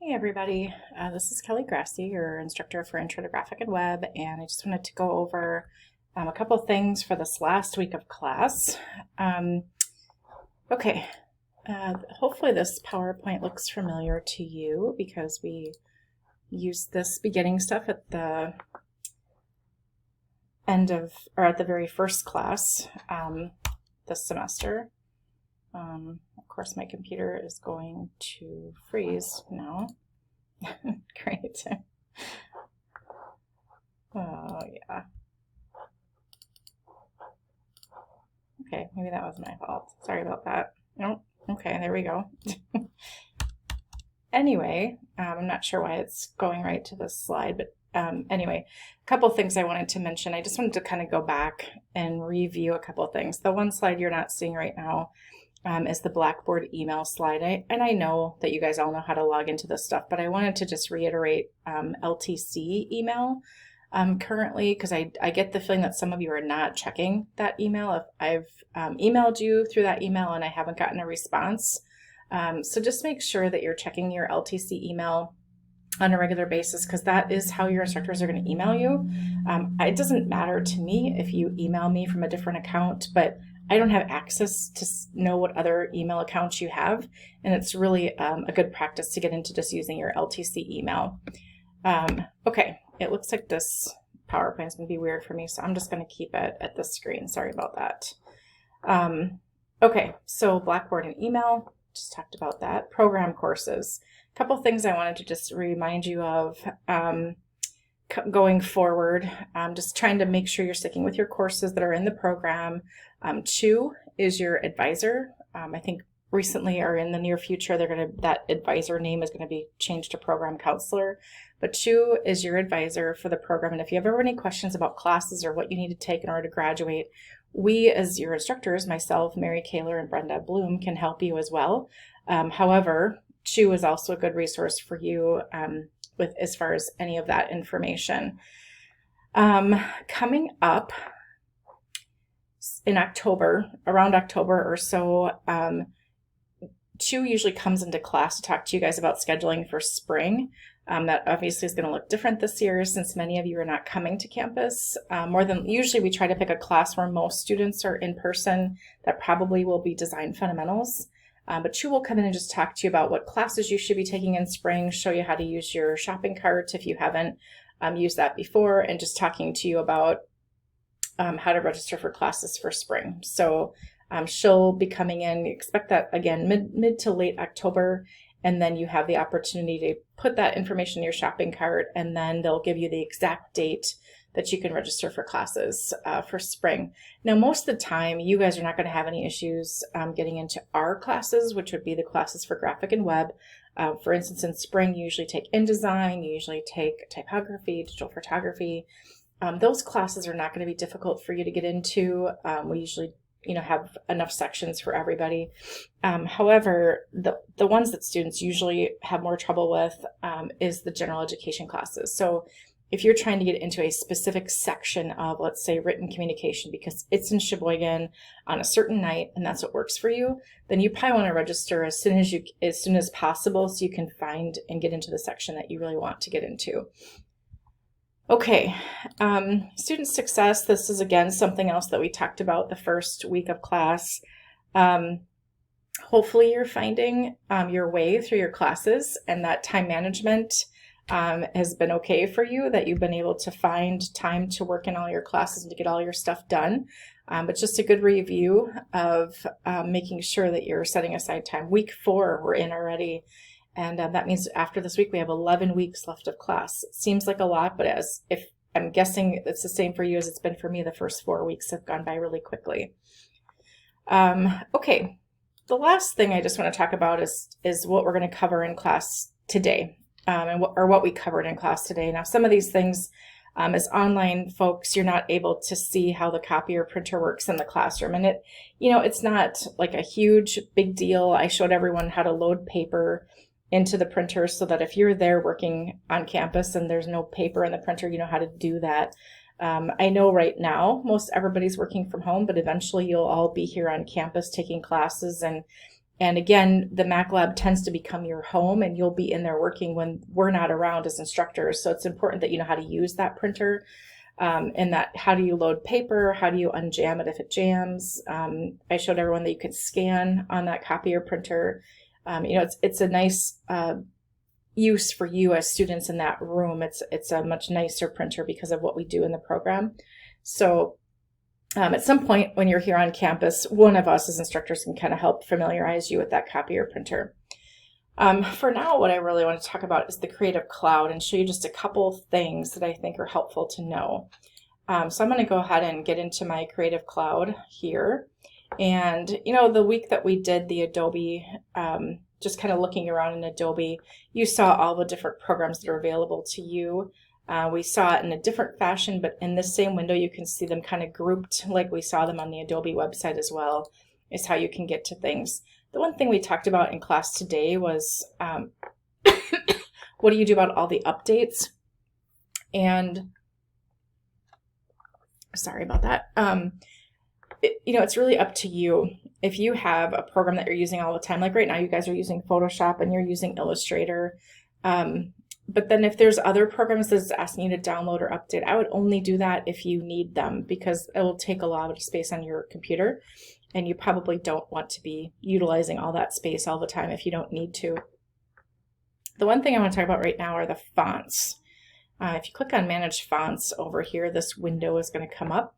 Hey everybody, this is Kelly Grassi, your instructor for Intro to Graphic and Web, and I just wanted to go over a couple things for this last week of class. Um, okay, hopefully this PowerPoint looks familiar to you because we used this beginning stuff at the end of, or at the very first class this semester. Of course, my computer is going to freeze now. Great. Oh, yeah. Okay, maybe that was my fault. Sorry about that. Nope. Okay, there we go. Anyway, I'm not sure why it's going right to this slide, but anyway, a couple things I wanted to mention. I just wanted to kind of go back and review a couple things. The one slide you're not seeing right now is the Blackboard email slide. And I know that you guys all know how to log into this stuff, but I wanted to just reiterate LTC email currently, because I get the feeling that some of you are not checking that email. If I've emailed you through that email and I haven't gotten a response, so just make sure that you're checking your LTC email on a regular basis, because that is how your instructors are going to email you. It doesn't matter to me if you email me from a different account, but I don't have access to know what other email accounts you have, and it's really a good practice to get into just using your LTC email. Okay, it looks like this PowerPoint is going to be weird for me, so I'm just going to keep it at the screen. Sorry about that. Okay, so Blackboard and email, just talked about that. Program courses. A couple things I wanted to just remind you of going forward. Just trying to make sure you're sticking with your courses that are in the program. CHU is your advisor. I think recently or in the near future, that advisor name is going to be changed to program counselor. But CHU is your advisor for the program. And if you have ever any questions about classes or what you need to take in order to graduate, we as your instructors, myself, Mary Kaler, and Brenda Bloom, can help you as well. However, CHU is also a good resource for you with as far as any of that information. Coming up in October, around October or so, CHU usually comes into class to talk to you guys about scheduling for spring. That obviously is going to look different this year since many of you are not coming to campus. Usually we try to pick a class where most students are in person. That probably will be design fundamentals. But CHU will come in and just talk to you about what classes you should be taking in spring, show you how to use your shopping cart if you haven't used that before, and just talking to you about how to register for classes for spring. So she'll be coming in, expect that again mid to late October, and then you have the opportunity to put that information in your shopping cart, and then they'll give you the exact date that you can register for classes for spring. Now, most of the time, you guys are not going to have any issues getting into our classes, which would be the classes for graphic and web. For instance, in spring, you usually take InDesign, you usually take typography, digital photography. Those classes are not going to be difficult for you to get into. We usually have enough sections for everybody. However, the ones that students usually have more trouble with is the general education classes. So if you're trying to get into a specific section of, let's say, written communication because it's in Sheboygan on a certain night and that's what works for you, then you probably want to register as soon as possible so you can find and get into the section that you really want to get into. Okay, student success. This is again something else that we talked about the first week of class. Hopefully you're finding your way through your classes, and that time management has been okay for you, that you've been able to find time to work in all your classes and to get all your stuff done. But just a good review of making sure that you're setting aside time. Week 4 we're in already. And that means after this week, we have 11 weeks left of class. It seems like a lot, but if I'm guessing it's the same for you as it's been for me, the first 4 weeks have gone by really quickly. Okay, the last thing I just want to talk about is what we're going to cover in class today, or what we covered in class today. Now, some of these things, as online folks, you're not able to see how the copier printer works in the classroom. And it's not like a huge big deal. I showed everyone how to load paper into the printer so that if you're there working on campus and there's no paper in the printer, you know how to do that. I know right now most everybody's working from home, but eventually you'll all be here on campus taking classes, and And again, the Mac Lab tends to become your home, and you'll be in there working when we're not around as instructors. So it's important that you know how to use that printer, and that how do you load paper? How do you unjam it if it jams? I showed everyone that you could scan on that copier printer. It's a nice use for you as students in that room. It's a much nicer printer because of what we do in the program. So at some point when you're here on campus, one of us as instructors can kind of help familiarize you with that copier printer. For now, what I really want to talk about is the Creative Cloud and show you just a couple things that I think are helpful to know. So I'm going to go ahead and get into my Creative Cloud here. And, the week that we did the Adobe, just kind of looking around in Adobe, you saw all the different programs that are available to you. We saw it in a different fashion, but in this same window, you can see them kind of grouped like we saw them on the Adobe website as well, is how you can get to things. The one thing we talked about in class today was what do you do about all the updates? And sorry about that. It's really up to you. If you have a program that you're using all the time, like right now you guys are using Photoshop and you're using Illustrator, but then if there's other programs that's asking you to download or update, I would only do that if you need them, because it will take a lot of space on your computer, and you probably don't want to be utilizing all that space all the time if you don't need to. The one thing I want to talk about right now are the fonts. If you click on Manage Fonts over here, this window is going to come up,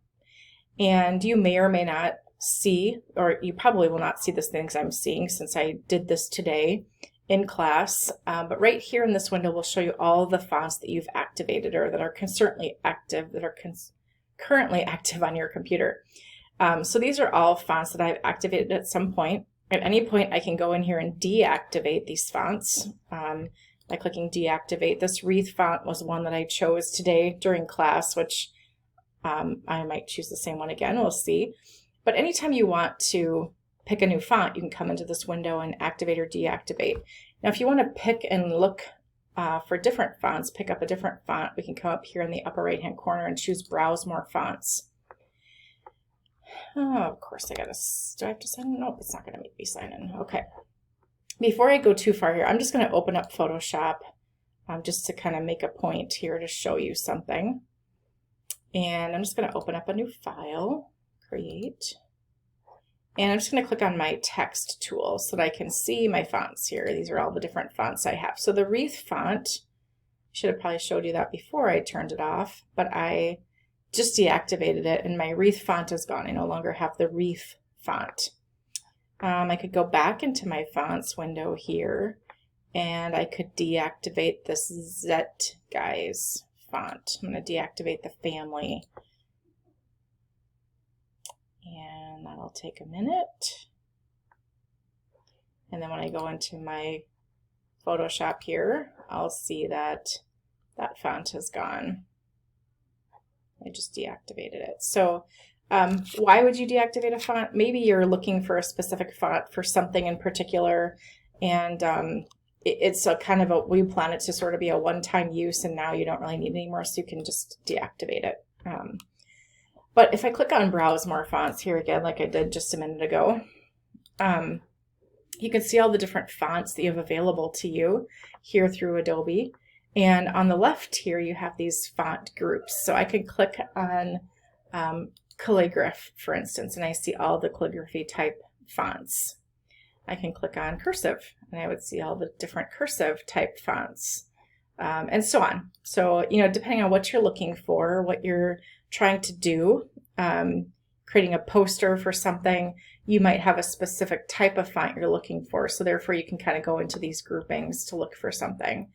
and you may or may not see, or you probably will not see the things I'm seeing since I did this today in class, but right here in this window will show you all the fonts that you've activated or that are currently active on your computer. So these are all fonts that I've activated at some point. At any point I can go in here and deactivate these fonts by clicking deactivate. This wreath font was one that I chose today during class, which I might choose the same one again, we'll see. But anytime you want to pick a new font, you can come into this window and activate or deactivate. Now, if you want to pick and look for different fonts, pick up a different font, we can come up here in the upper right-hand corner and choose Browse More Fonts. Oh, of course, do I have to sign in? Nope, it's not going to make me sign in. Okay. Before I go too far here, I'm just going to open up Photoshop just to kind of make a point here to show you something. And I'm just going to open up a new file, create. And I'm just going to click on my text tool so that I can see my fonts here. These are all the different fonts I have. So the wreath font, should have probably showed you that before I turned it off, but I just deactivated it and my wreath font is gone. I no longer have the wreath font. I could go back into my fonts window here and I could deactivate this Zet Guys font. I'm going to deactivate the family. And that'll take a minute. And then when I go into my Photoshop here, I'll see that that font is gone. I just deactivated it. So why would you deactivate a font? Maybe you're looking for a specific font for something in particular, and it's a kind of we plan it to sort of be a one-time use, and now you don't really need it anymore, so you can just deactivate it. But if I click on Browse More Fonts here again, like I did just a minute ago, you can see all the different fonts that you have available to you here through Adobe. And on the left here, you have these font groups. So I could click on calligraph, for instance, and I see all the calligraphy type fonts. I can click on cursive, and I would see all the different cursive type fonts, and so on. So, depending on what you're looking for, what you're trying to do, creating a poster for something, you might have a specific type of font you're looking for. So therefore you can kind of go into these groupings to look for something.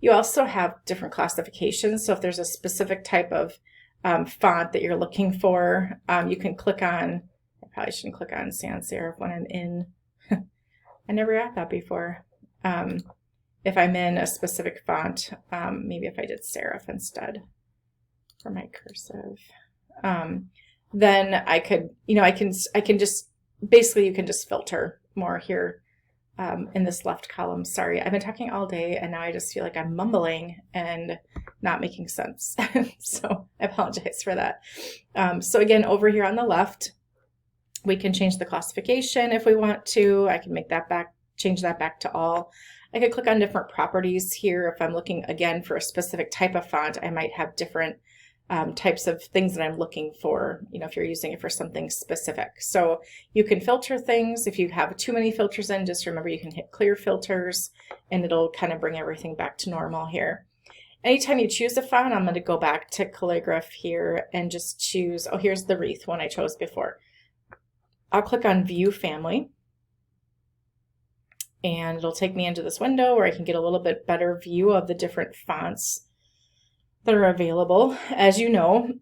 You also have different classifications. So if there's a specific type of font that you're looking for, you can click on, I probably shouldn't click on sans serif when I'm in, I never got that before. If I'm in a specific font, maybe if I did serif instead for my cursive, then I could, I can just, basically you can just filter more here in this left column. Sorry, I've been talking all day and now I just feel like I'm mumbling and not making sense. So I apologize for that. So again, over here on the left, We can change the classification if we want to. I can make that back, change that back to all. I could click on different properties here. If I'm looking again for a specific type of font, I might have different types of things that I'm looking for, you know, if you're using it for something specific. So you can filter things. If you have too many filters in, just remember you can hit clear filters and it'll kind of bring everything back to normal here. Anytime you choose a font, I'm going to go back to Calligraph here and just choose, oh, here's the wreath one I chose before. I'll click on View Family and it'll take me into this window where I can get a little bit better view of the different fonts that are available. As you know,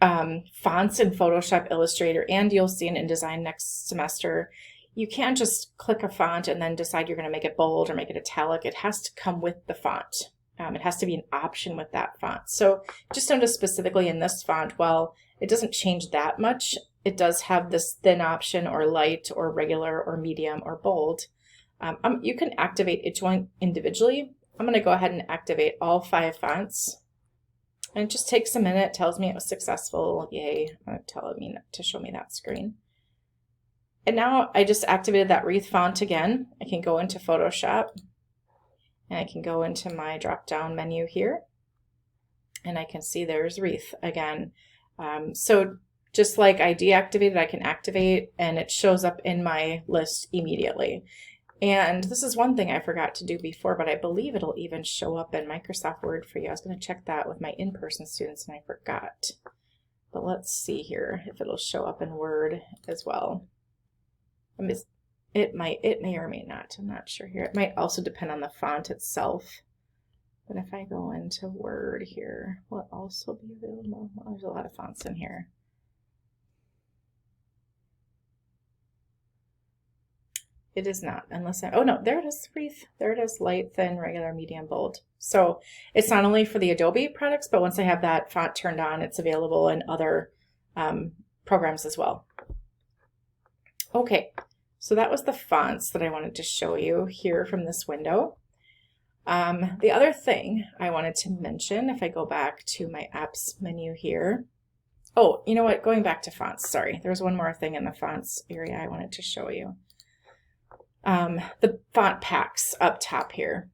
fonts in Photoshop, Illustrator, and you'll see in InDesign next semester, you can't just click a font and then decide you're going to make it bold or make it italic. It has to come with the font. It has to be an option with that font. So just notice specifically in this font, while it doesn't change that much, it does have this thin option or light or regular or medium or bold. You can activate each one individually. I'm going to go ahead and activate all 5 fonts. And it just takes a minute, tells me it was successful. Yay, telling me to show me that screen. And now I just activated that wreath font again. I can go into Photoshop and I can go into my drop down menu here and I can see there's wreath again. So just like I deactivated, I can activate and it shows up in my list immediately. And this is one thing I forgot to do before, but I believe it'll even show up in Microsoft Word for you. I was going to check that with my in-person students and I forgot. But let's see here if it'll show up in Word as well. It may or may not. I'm not sure here. It might also depend on the font itself. But if I go into Word here, will it also be available? Well, there's a lot of fonts in here. It is not, unless I, oh no, there it is, wreath. There it is, light, thin, regular, medium, bold. So it's not only for the Adobe products, but once I have that font turned on, it's available in other programs as well. Okay, so that was the fonts that I wanted to show you here from this window. The other thing I wanted to mention, if I go back to my apps menu here, oh, you know what, going back to fonts, sorry, there's one more thing in the fonts area I wanted to show you. The font packs up top here.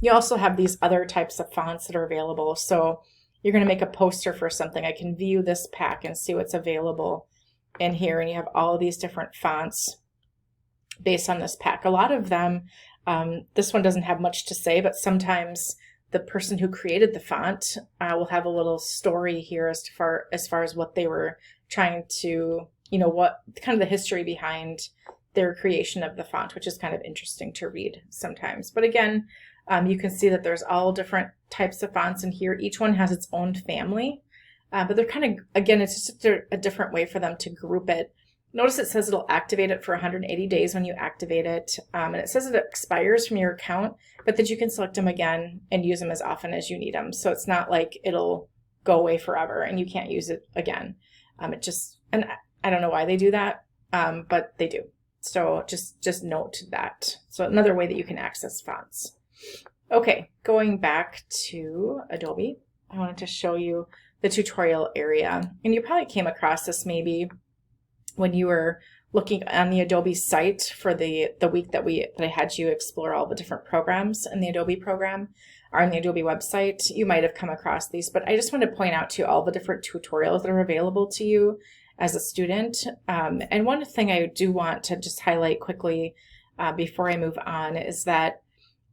You also have these other types of fonts that are available. So you're going to make a poster for something. I can view this pack and see what's available in here. And you have all of these different fonts based on this pack. A lot of them, this one doesn't have much to say, but sometimes the person who created the font will have a little story here as far as what they were trying to, you know, what kind of the history behind their creation of the font, which is kind of interesting to read sometimes. But again, you can see that there's all different types of fonts in here. Each one has its own family, but they're kind of, again, it's just a different way for them to group it. Notice it says it'll activate it for 180 days when you activate it. And it says it expires from your account, but that you can select them again and use them as often as you need them. So it's not like it'll go away forever and you can't use it again. It just, and I don't know why they do that, but they do. So just note that. So another way that you can access fonts. Okay, going back to Adobe, I wanted to show you the tutorial area. And you probably came across this maybe when you were looking on the Adobe site for the week that I had you explore all the different programs in the Adobe program or on the Adobe website. You might have come across these, but I just want to point out to you all the different tutorials that are available to you as a student. And one thing I do want to just highlight quickly before I move on is that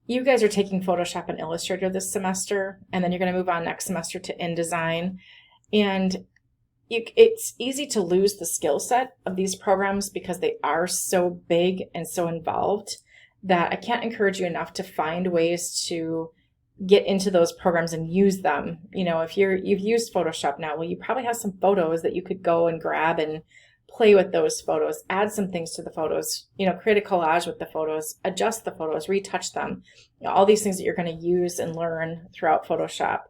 you guys are taking Photoshop and Illustrator this semester, and then you're going to move on next semester to InDesign. And it's easy to lose the skill set of these programs because they are so big and so involved that I can't encourage you enough to find ways to get into those programs and use them. You know, if you've used Photoshop now, well, you probably have some photos that you could go and grab and play with those photos, add some things to the photos, you know, create a collage with the photos, adjust the photos, retouch them, you know, all these things that you're going to use and learn throughout Photoshop.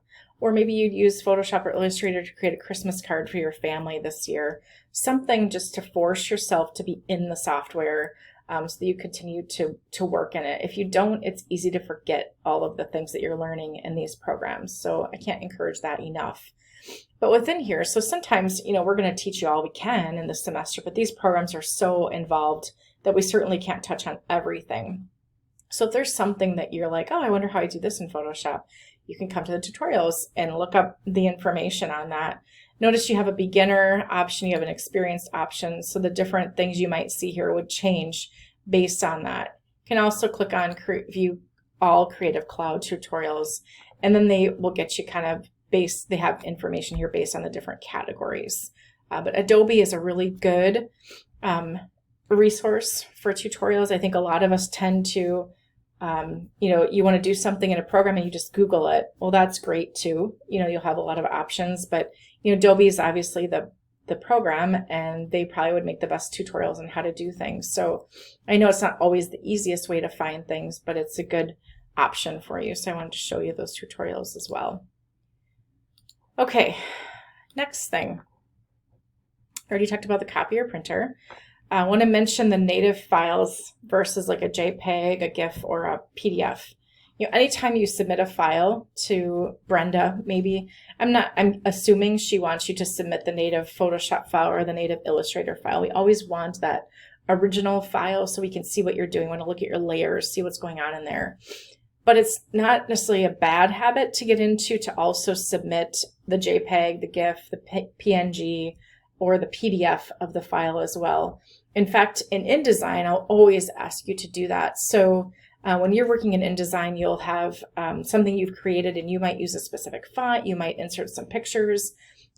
Or maybe you'd use Photoshop or Illustrator to create a Christmas card for your family this year. Something just to force yourself to be in the software so that you continue to work in it. If you don't, it's easy to forget all of the things that you're learning in these programs. So I can't encourage that enough. But within here, so sometimes, we're going to teach you all we can in the semester, but these programs are so involved that we certainly can't touch on everything. So if there's something that you're like, oh, I wonder how I do this in Photoshop, you can come to the tutorials and look up the information on that. Notice you have a beginner option, you have an experienced option, so the different things you might see here would change based on that. You can also click on view all Creative Cloud tutorials, and then they will get you kind of they have information here based on the different categories. But Adobe is a really good resource for tutorials. I think a lot of us tend to, you want to do something in a program and you just Google it. Well, that's great too. You'll have a lot of options, but Adobe is obviously the program, and they probably would make the best tutorials on how to do things. So I know it's not always the easiest way to find things, but it's a good option for you. So I wanted to show you those tutorials as well. Okay, next thing. I already talked about the copier printer. I want to mention the native files versus like a JPEG, a GIF, or a PDF. Anytime you submit a file to Brenda, maybe, I'm assuming she wants you to submit the native Photoshop file or the native Illustrator file. We always want that original file so we can see what you're doing. We want to look at your layers, see what's going on in there. But it's not necessarily a bad habit to get into to also submit the JPEG, the GIF, the PNG, or the PDF of the file as well. In fact, in InDesign, I'll always ask you to do that. So when you're working in InDesign, you'll have something you've created, and you might use a specific font, you might insert some pictures,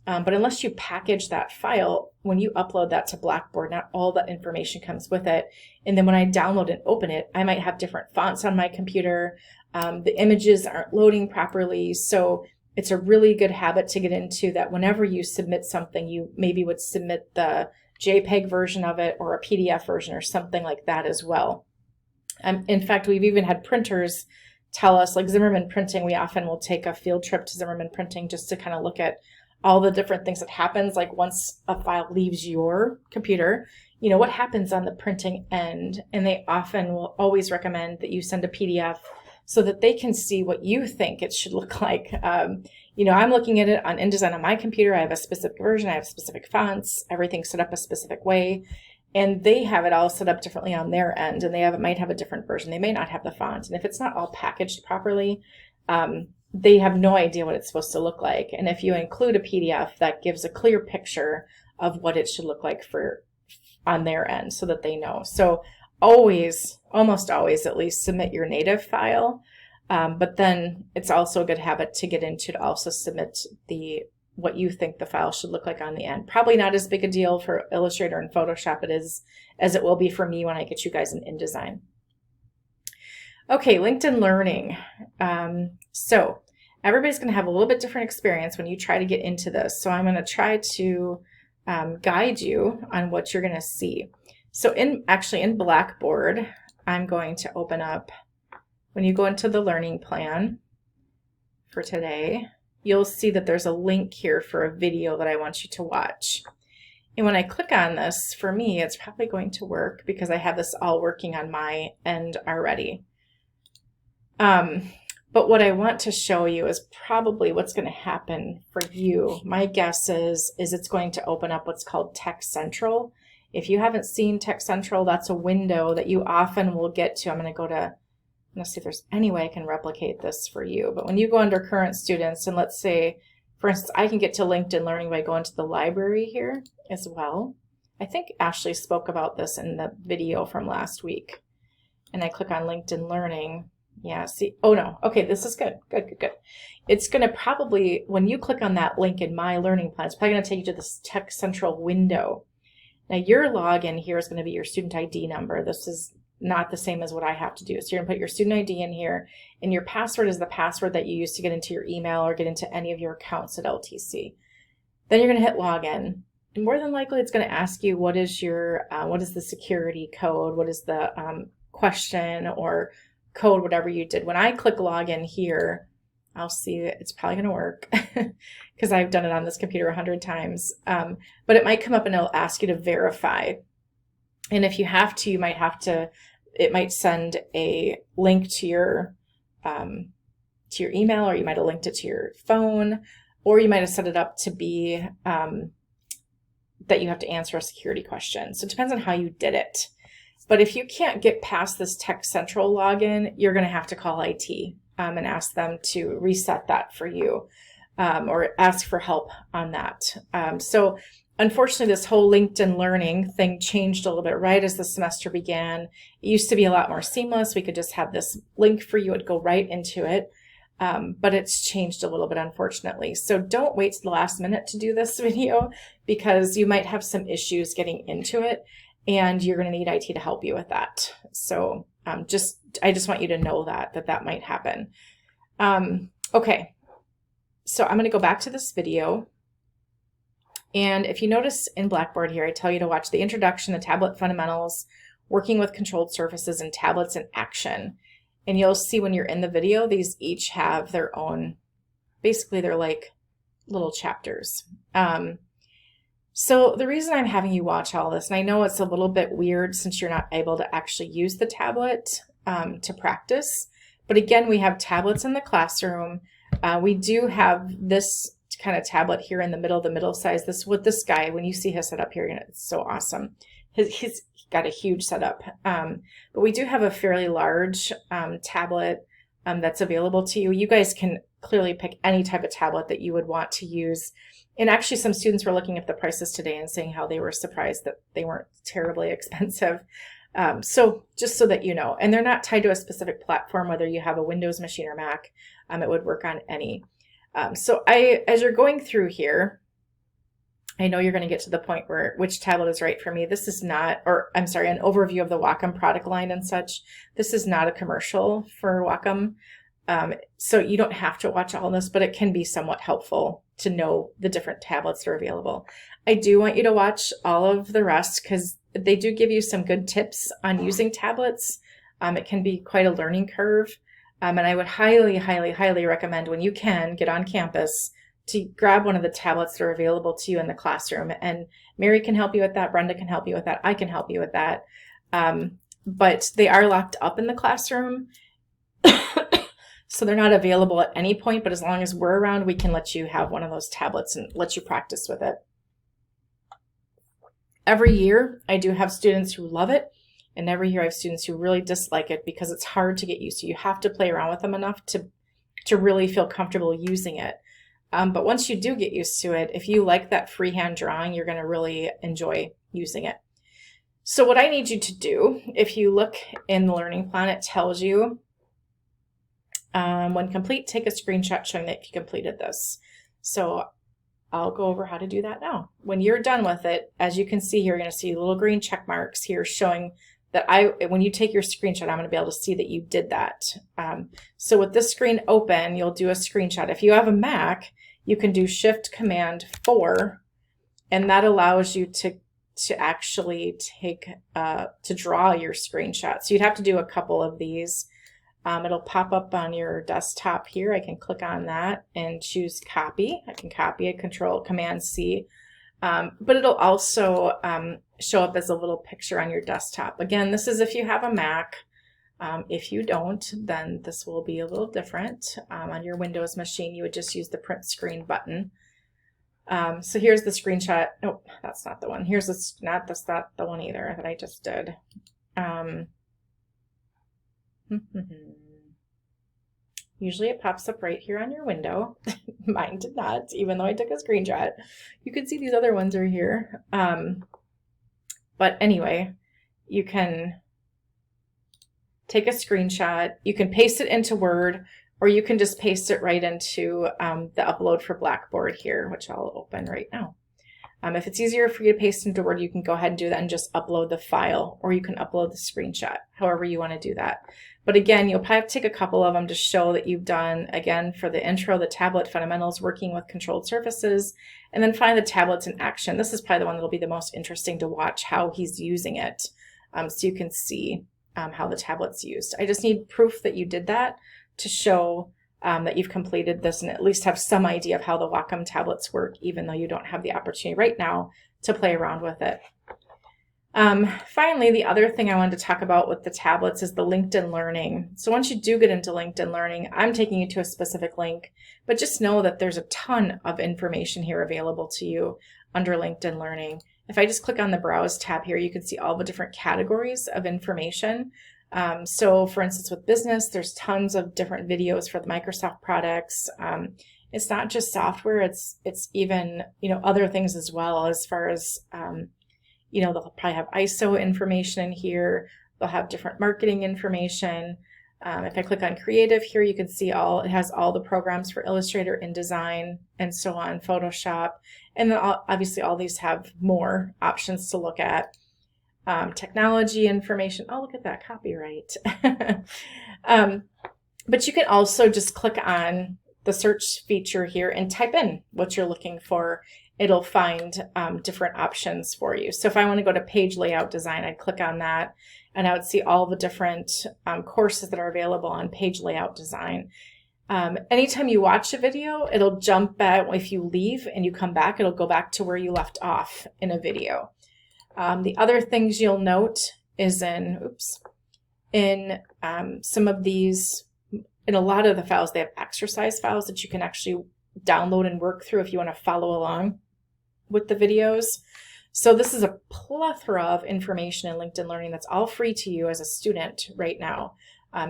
but unless you package that file, when you upload that to Blackboard, not all that information comes with it. And then when I download and open it, I might have different fonts on my computer. The images aren't loading properly. So it's a really good habit to get into, that whenever you submit something, you maybe would submit the JPEG version of it or a PDF version or something like that as well. In fact, we've even had printers tell us, like Zimmerman Printing, we often will take a field trip to Zimmerman Printing just to kind of look at all the different things that happens. Like once a file leaves your computer, what happens on the printing end. And they often will always recommend that you send a PDF so that they can see what you think it should look like. I'm looking at it on InDesign on my computer. I have a specific version, I have specific fonts, everything's set up a specific way. And they have it all set up differently on their end, and they might have a different version. They may not have the font. And if it's not all packaged properly, they have no idea what it's supposed to look like. And if you include a PDF, that gives a clear picture of what it should look like on their end so that they know. So always, almost always at least, submit your native file. But then it's also a good habit to get into to also submit what you think the file should look like on the end. Probably not as big a deal for Illustrator and Photoshop as it will be for me when I get you guys in InDesign. Okay, LinkedIn Learning. So everybody's going to have a little bit different experience when you try to get into this. So I'm going to try to guide you on what you're going to see. So in Blackboard, I'm going to open up, when you go into the learning plan for today, you'll see that there's a link here for a video that I want you to watch. And when I click on this, for me, it's probably going to work because I have this all working on my end already. But what I want to show you is probably what's going to happen for you. My guess is it's going to open up what's called Text Central. If you haven't seen Text Central, that's a window that you often will get to. I'm going to see if there's any way I can replicate this for you. But when you go under current students, and let's say, for instance, I can get to LinkedIn Learning by going to the library here as well. I think Ashley spoke about this in the video from last week. And I click on LinkedIn Learning. Yeah, see, oh no, okay, this is good, good. It's going to probably, when you click on that link in My Learning Plan, it's probably going to take you to this Text Central window. Now your login here is going to be your student ID number. This is not the same as what I have to do. So you're going to put your student ID in here, and your password is the password that you use to get into your email or get into any of your accounts at LTC. Then you're going to hit login. And more than likely, it's going to ask you what is the security code, what is the question or code, whatever you did. When I click login here, I'll see that it's probably going to work because I've done it on this computer 100 times. But it might come up and it'll ask you to verify. And if you have to, you might have to, it might send a link to your email, or you might have linked it to your phone, or you might have set it up to be that you have to answer a security question. So it depends on how you did it. But if you can't get past this Tech Central login, you're going to have to call IT and ask them to reset that for you, or ask for help on that. So unfortunately, this whole LinkedIn Learning thing changed a little bit right as the semester began. It used to be a lot more seamless. We could just have this link for you. It'd go right into it. But it's changed a little bit, unfortunately. So don't wait to the last minute to do this video, because you might have some issues getting into it, and you're going to need IT to help you with that. So I just want you to know that might happen. Okay, so I'm going to go back to this video. And if you notice in Blackboard here, I tell you to watch the introduction, the tablet fundamentals, working with controlled surfaces, and tablets in action. And you'll see when you're in the video, these each have their own, basically they're like little chapters. So the reason I'm having you watch all this, and I know it's a little bit weird since you're not able to actually use the tablet to practice, but again, we have tablets in the classroom. We do have this kind of tablet here in the middle size. This with this guy, when you see his setup here, it's so awesome. He's got a huge setup, but we do have a fairly large tablet that's available to you. You guys can clearly pick any type of tablet that you would want to use. And actually, some students were looking at the prices today and saying how they were surprised that they weren't terribly expensive. So just so that you know, and they're not tied to a specific platform, whether you have a Windows machine or Mac, it would work on any. So as you're going through here, I know you're going to get to the point where which tablet is right for me. This is not, or I'm sorry, an overview of the Wacom product line and such. This is not a commercial for Wacom. So you don't have to watch all this, but it can be somewhat helpful to know the different tablets that are available. I do want you to watch all of the rest, because they do give you some good tips on using tablets. It can be quite a learning curve. And I would highly, highly, highly recommend, when you can get on campus, to grab one of the tablets that are available to you in the classroom. And Mary can help you with that. Brenda can help you with that. I can help you with that. But they are locked up in the classroom. So they're not available at any point, but as long as we're around, we can let you have one of those tablets and let you practice with it. Every year, I do have students who love it. And every year I have students who really dislike it because it's hard to get used to. You have to play around with them enough to really feel comfortable using it. But once you do get used to it, if you like that freehand drawing, you're going to really enjoy using it. So what I need you to do, if you look in the learning plan, it tells you when complete, take a screenshot showing that you completed this. So I'll go over how to do that now. When you're done with it, as you can see here, you're going to see little green check marks here showing that when you take your screenshot, I'm going to be able to see that you did that. So with this screen open, you'll do a screenshot. If you have a Mac, you can do Shift-Command-4, and that allows you to actually to draw your screenshot. So you'd have to do a couple of these. It'll pop up on your desktop here. I can click on that and choose copy. I can copy it, Command-C. But it'll also show up as a little picture on your desktop. Again, this is if you have a Mac. If you don't, then this will be a little different. On your Windows machine, you would just use the print screen button. So here's the screenshot. Oh, that's not the one. That's not the one either that I just did. Usually it pops up right here on your window. Mine did not, even though I took a screenshot. You can see these other ones are here. But anyway, you can take a screenshot. You can paste it into Word, or you can just paste it right into the upload for Blackboard here, which I'll open right now. If it's easier for you to paste into Word, you can go ahead and do that and just upload the file, or you can upload the screenshot, however you want to do that. But again, you'll probably have to take a couple of them to show that you've done, again, for the intro, the tablet fundamentals, working with controlled surfaces, and then find the tablets in action. This is probably the one that'll be the most interesting to watch how he's using it, so you can see how the tablet's used. I just need proof that you did that to show that you've completed this and at least have some idea of how the Wacom tablets work, even though you don't have the opportunity right now to play around with it. Finally, the other thing I wanted to talk about with the tablets is the LinkedIn Learning. So once you do get into LinkedIn Learning, I'm taking you to a specific link, but just know that there's a ton of information here available to you under LinkedIn Learning. If I just click on the Browse tab here, you can see all the different categories of information. So for instance, with business, there's tons of different videos for the Microsoft products. It's not just software, it's even, other things as well, as far as, they'll probably have ISO information in here. They'll have different marketing information. If I click on creative here, you can see it has all the programs for Illustrator, InDesign, and so on, Photoshop. And then obviously all these have more options to look at. Technology information. Oh, look at that copyright. But you can also just click on the search feature here and type in what you're looking for. It'll find different options for you. So if I want to go to page layout design, I'd click on that and I would see all the different courses that are available on page layout design. Anytime you watch a video, it'll jump back. If you leave and you come back, it'll go back to where you left off in a video. The other things you'll note is in some of these, in a lot of the files, they have exercise files that you can actually download and work through if you want to follow along with the videos. So this is a plethora of information in LinkedIn Learning that's all free to you as a student right now,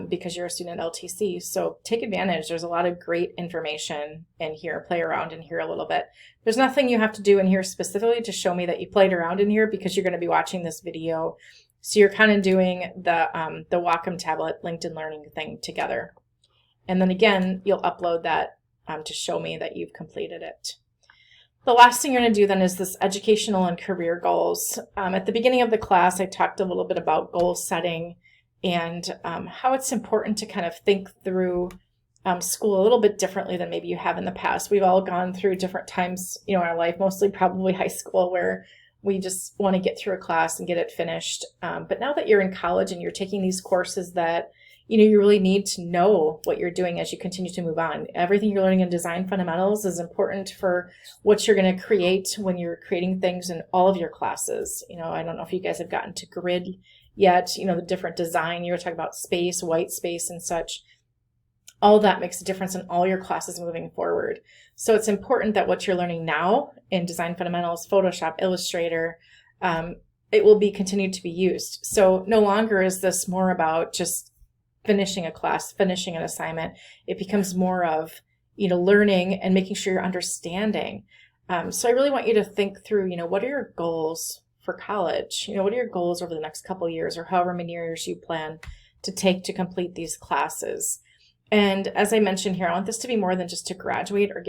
because you're a student at LTC. So take advantage. There's a lot of great information in here. Play around in here a little bit. There's nothing you have to do in here specifically to show me that you played around in here, because you're going to be watching this video. So you're kind of doing the Wacom tablet LinkedIn Learning thing together. And then again, you'll upload that to show me that you've completed it. The last thing you're going to do then is this educational and career goals. At the beginning of the class, I talked a little bit about goal setting and how it's important to kind of think through school a little bit differently than maybe you have in the past. We've all gone through different times, in our life, mostly probably high school, where we just want to get through a class and get it finished. But now that you're in college and you're taking these courses that you really need to know what you're doing as you continue to move on. Everything you're learning in design fundamentals is important for what you're going to create when you're creating things in all of your classes. I don't know if you guys have gotten to grid yet, the different design. You were talking about space, white space, and such. All that makes a difference in all your classes moving forward. So it's important that what you're learning now in design fundamentals, Photoshop, Illustrator, it will be continued to be used. So no longer is this more about just finishing a class, finishing an assignment. It becomes more of, learning and making sure you're understanding. So I really want you to think through, what are your goals for college? What are your goals over the next couple of years, or however many years you plan to take to complete these classes? And as I mentioned here, I want this to be more than just to graduate or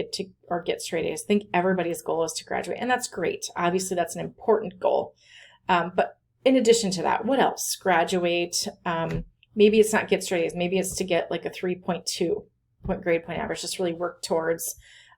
get straight A's. I think everybody's goal is to graduate, and that's great. Obviously, that's an important goal. But in addition to that, what else? Graduate. Maybe it's not get straight A's. Maybe it's to get like a 3.2 grade point average. Just really work towards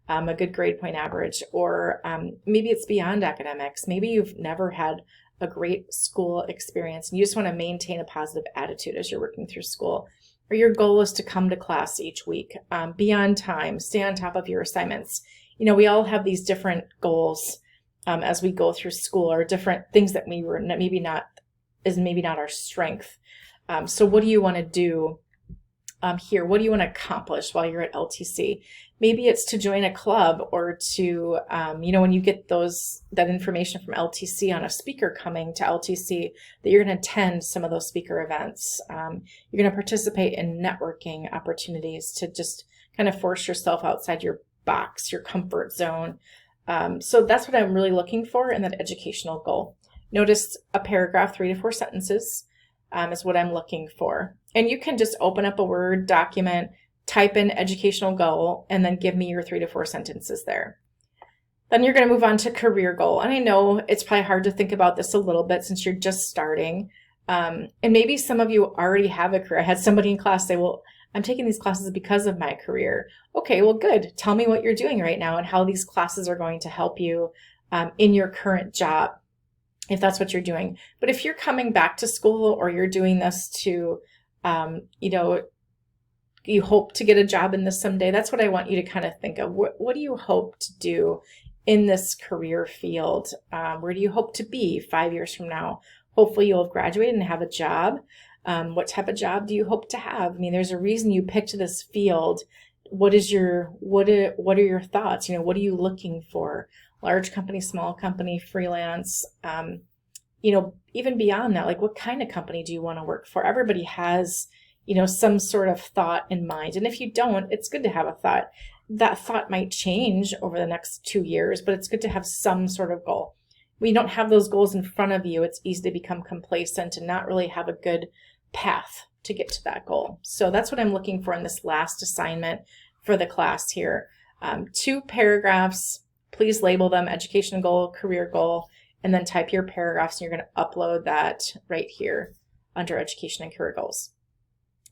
a good grade point average. Or maybe it's beyond academics. Maybe you've never had a great school experience and you just want to maintain a positive attitude as you're working through school. Or your goal is to come to class each week, be on time, stay on top of your assignments. We all have these different goals as we go through school, or different things that maybe not our strength. So what do you want to do here? What do you want to accomplish while you're at LTC? Maybe it's to join a club, or to, when you get that information from LTC on a speaker coming to LTC, that you're going to attend some of those speaker events. You're going to participate in networking opportunities to just kind of force yourself outside your box, your comfort zone. So that's what I'm really looking for in that educational goal. Notice a paragraph, 3 to 4 sentences. Is what I'm looking for. And you can just open up a Word document, type in educational goal, and then give me your 3 to 4 sentences there. Then you're going to move on to career goal. And I know it's probably hard to think about this a little bit since you're just starting. And maybe some of you already have a career. I had somebody in class say, well, I'm taking these classes because of my career. Okay, well, good. Tell me what you're doing right now and how these classes are going to help you in your current job, if that's what you're doing. But if you're coming back to school, or you're doing this to, you hope to get a job in this someday, that's what I want you to kind of think of. What do you hope to do in this career field? Where do you hope to be 5 years from now? Hopefully you'll have graduated and have a job. What type of job do you hope to have? I mean, there's a reason you picked this field. What are your thoughts? What are you looking for? Large company, small company, freelance, even beyond that, like what kind of company do you want to work for? Everybody has, some sort of thought in mind. And if you don't, it's good to have a thought. That thought might change over the next 2 years, but it's good to have some sort of goal. When you don't have those goals in front of you, it's easy to become complacent and not really have a good path to get to that goal. So that's what I'm looking for in this last assignment for the class here. 2 paragraphs, please label them education goal, career goal, and then type your paragraphs, and you're going to upload that right here under education and career goals.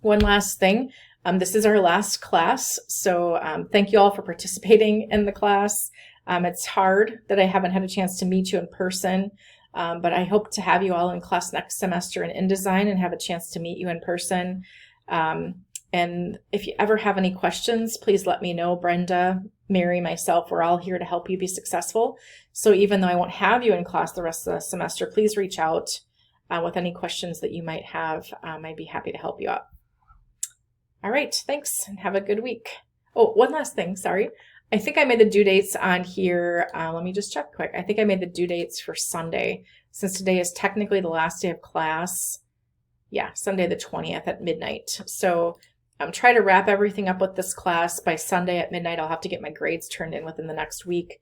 One last thing, this is our last class, so thank you all for participating in the class. It's hard that I haven't had a chance to meet you in person, but I hope to have you all in class next semester in InDesign and have a chance to meet you in person. And if you ever have any questions, please let me know. Brenda, Mary, myself, we're all here to help you be successful. So even though I won't have you in class the rest of the semester, please reach out with any questions that you might have. I'd be happy to help you out. All right, thanks, and have a good week. Oh, one last thing, sorry. I think I made the due dates on here. Let me just check quick. I think I made the due dates for Sunday, since today is technically the last day of class. Yeah, Sunday the 20th at midnight. So try to wrap everything up with this class by Sunday at midnight. I'll have to get my grades turned in within the next week.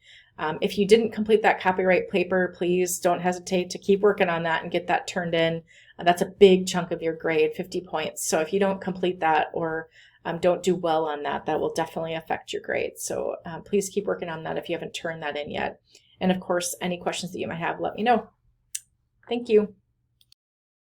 If you didn't complete that copyright paper, please don't hesitate to keep working on that and get that turned in. That's a big chunk of your grade, 50 points. So if you don't complete that or don't do well on that, that will definitely affect your grade. So please keep working on that if you haven't turned that in yet. And of course, any questions that you might have, let me know. Thank you.